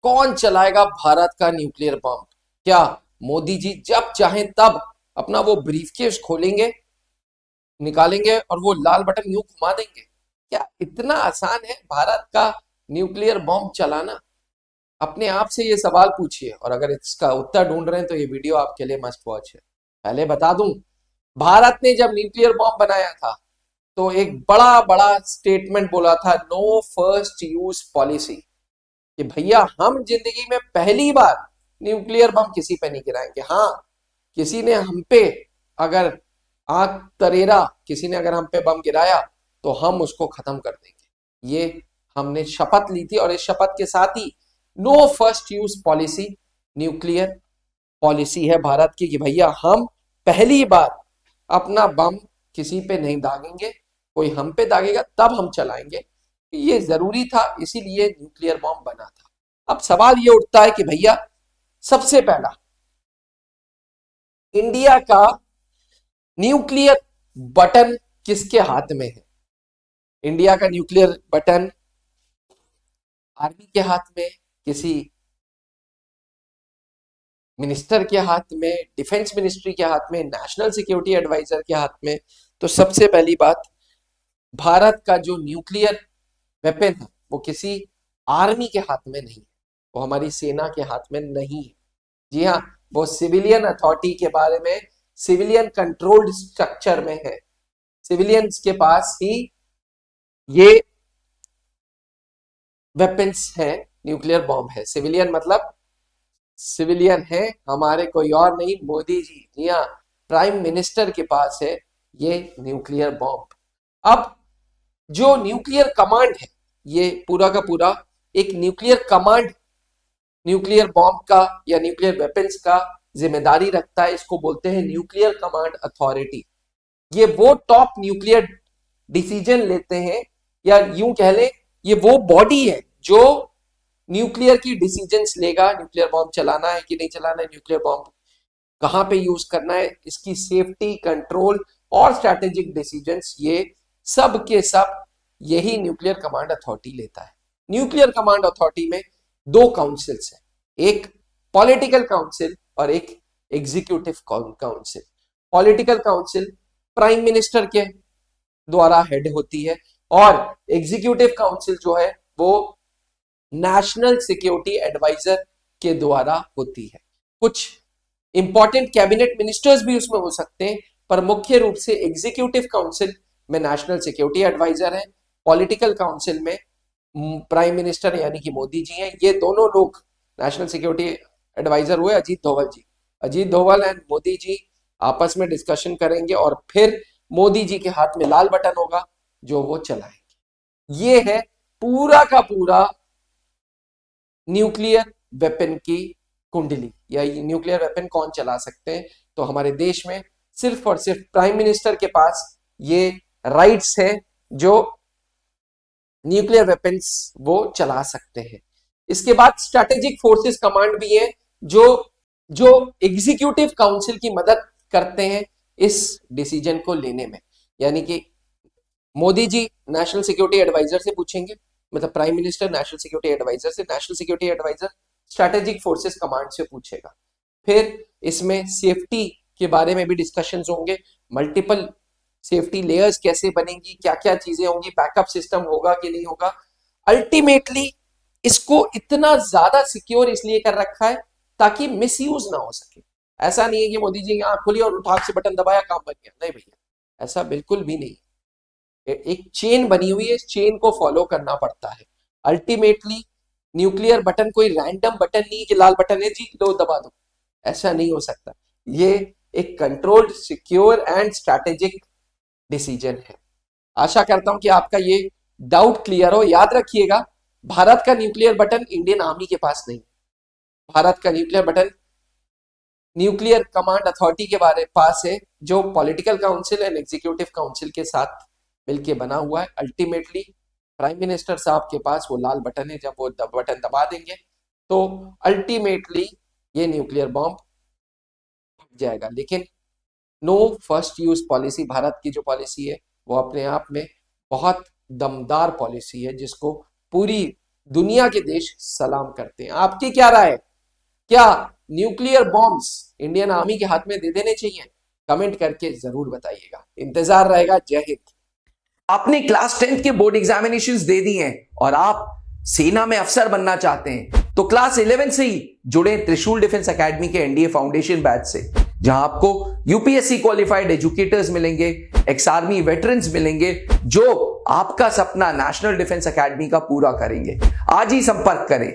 कौन चलाएगा भारत का न्यूक्लियर बम? क्या मोदी जी जब चाहें तब अपना वो ब्रीफकेस खोलेंगे, निकालेंगे और वो लाल बटन यूं घुमा देंगे? क्या इतना आसान है भारत का न्यूक्लियर बॉम्ब चलाना? अपने आप से ये सवाल पूछिए, और अगर इसका उत्तर ढूंढ रहे हैं तो ये वीडियो आपके लिए मस्ट वॉच है। पहले बता दूं, भारत ने जब न्यूक्लियर बॉम्ब बनाया था तो एक बड़ा बड़ा स्टेटमेंट बोला था, नो फर्स्ट यूज पॉलिसी, कि भैया हम जिंदगी में पहली बार न्यूक्लियर बम किसी पे नहीं गिराएंगे। हाँ, किसी ने हम पे अगर आंख तरेरा, किसी ने अगर हम पे बम गिराया तो हम उसको खत्म कर देंगे। ये हमने शपथ ली थी, और इस शपथ के साथ ही no first use policy, nuclear policy है भारत की, कि भैया हम पहली बार अपना बम किसी पे नहीं दागेंगे, कोई हम पे दागेगा तब हम चलाएंगे। ये जरूरी था, इसीलिए न्यूक्लियर बॉम्ब बना था। अब सवाल ये उठता है कि भैया सबसे पहला इंडिया का न्यूक्लियर बटन किसके हाथ में है? इंडिया का न्यूक्लियर बटन आर्मी के हाथ में, किसी मिनिस्टर के हाथ में, डिफेंस मिनिस्ट्री के हाथ में, नेशनल सिक्योरिटी एडवाइजर के हाथ में? तो सबसे पहली बात, भारत का जो न्यूक्लियर वेपन है वो किसी आर्मी के हाथ में नहीं है, वो हमारी सेना के हाथ में नहीं है। जी हाँ, वो सिविलियन अथॉरिटी के बारे में, सिविलियन कंट्रोल्ड स्ट्रक्चर में है। सिविलियंस के पास ही ये वेपन्स है, न्यूक्लियर बॉम्ब है। सिविलियन मतलब सिविलियन है हमारे, कोई और नहीं, मोदी जी, जी हाँ, प्राइम मिनिस्टर के पास है ये न्यूक्लियर बॉम्ब। अब जो न्यूक्लियर कमांड है, ये पूरा का पूरा एक न्यूक्लियर कमांड न्यूक्लियर बॉम्ब का या न्यूक्लियर वेपन्स का जिम्मेदारी रखता है। इसको बोलते हैं न्यूक्लियर कमांड अथॉरिटी। ये वो टॉप न्यूक्लियर डिसीजन लेते हैं, या यूं कह लें ये वो बॉडी है जो न्यूक्लियर की डिसीजंस लेगा, न्यूक्लियर बॉम्ब चलाना है कि नहीं चलाना है, न्यूक्लियर बॉम्ब कहां पे यूज करना है, इसकी सेफ्टी, कंट्रोल और स्ट्रैटेजिक डिसीजंस, ये सब के सब यही न्यूक्लियर कमांड अथॉरिटी लेता है। न्यूक्लियर कमांड अथॉरिटी में दो काउंसिल्स हैं, एक पॉलिटिकल काउंसिल और एक executive council. Political council prime minister के द्वारा हेड होती है, और एग्जीक्यूटिव काउंसिल जो है वो नेशनल सिक्योरिटी एडवाइजर के द्वारा होती है। कुछ इंपॉर्टेंट कैबिनेट मिनिस्टर्स भी उसमें हो सकते हैं, पर मुख्य रूप से एग्जीक्यूटिव काउंसिल में नेशनल सिक्योरिटी एडवाइजर है, पॉलिटिकल काउंसिल में प्राइम मिनिस्टर यानी कि मोदी जी हैं। ये दोनों लोग, नेशनल सिक्योरिटी एडवाइजर हुए अजीत डोभाल जी, अजीत डोभाल एंड मोदी जी आपस में डिस्कशन करेंगे, और फिर मोदी जी के हाथ में लाल बटन होगा जो वो चलाएंगे। ये है पूरा का पूरा न्यूक्लियर वेपन की कुंडली, या न्यूक्लियर वेपन कौन चला सकते हैं। तो हमारे देश में सिर्फ और सिर्फ प्राइम मिनिस्टर के पास ये राइट्स है जो न्यूक्लियर वेपन्स वो चला सकते हैं। इसके बाद स्ट्रैटेजिक फोर्सेस कमांड भी है, जो जो एग्जीक्यूटिव काउंसिल की मदद करते हैं इस डिसीजन को लेने में। यानी कि Modi ji national security adviser से पूछेंगे, मतलब prime minister national security adviser से, national security adviser strategic forces command से पूछेगा। फिर इसमें सेफ्टी के बारे में भी डिस्कशंस होंगे, मल्टीपल सेफ्टी लेयर्स कैसे बनेंगी, क्या क्या चीजें होंगी, बैकअप सिस्टम होगा कि नहीं होगा। अल्टीमेटली इसको इतना ज्यादा सिक्योर इसलिए कर रखा है ताकि मिसयूज ना हो सके। ऐसा नहीं है कि मोदी जी आंख खोली और उठाक से बटन दबाया काम बन गया, नहीं भैया, ऐसा बिल्कुल भी नहीं। एक चेन बनी हुई है, इस चेन को फॉलो करना पड़ता है। अल्टीमेटली न्यूक्लियर बटन कोई रैंडम बटन नहीं कि लाल बटन है जी लो दबा दो, ऐसा नहीं हो सकता। ये एक controlled, secure and strategic decision है। आशा करता हूं कि आपका ये डाउट क्लियर हो। याद रखिएगा, भारत का न्यूक्लियर बटन इंडियन आर्मी के पास नहीं, भारत का nuclear button nuclear command authority के बारे पास है, जो political council and executive council के साथ मिलके बना हुआ है। अल्टीमेटली प्राइम मिनिस्टर साहब के पास वो लाल बटन है, जब वो बटन दबा देंगे तो अल्टीमेटली ये न्यूक्लियर बॉम्ब फट जाएगा। लेकिन no first use policy, Bharat की जो पॉलिसी है वो अपने आप में बहुत दमदार पॉलिसी है, जिसको पूरी दुनिया के देश सलाम करते हैं। आपकी क्या राय है? क्या न्यूक्लियर बॉम्ब्स इंडियन आर्मी के हाथ में दे देने चाहिए? कमेंट करके जरूर बताइएगा। इंतजार रहेगा। जय हिंद। आपने क्लास 10th के बोर्ड एग्जामिनेशंस दे दिए हैं और आप सेना में अफसर बनना चाहते हैं तो क्लास 11 से ही जुड़े त्रिशूल डिफेंस एकेडमी के एनडीए फाउंडेशन बैच से, जहां आपको यूपीएससी क्वालिफाइड एजुकेटर्स मिलेंगे, एक्स आर्मी वेटरन्स मिलेंगे जो आपका सपना नेशनल डिफेंस एकेडमी का पूरा करेंगे। आज ही संपर्क करें।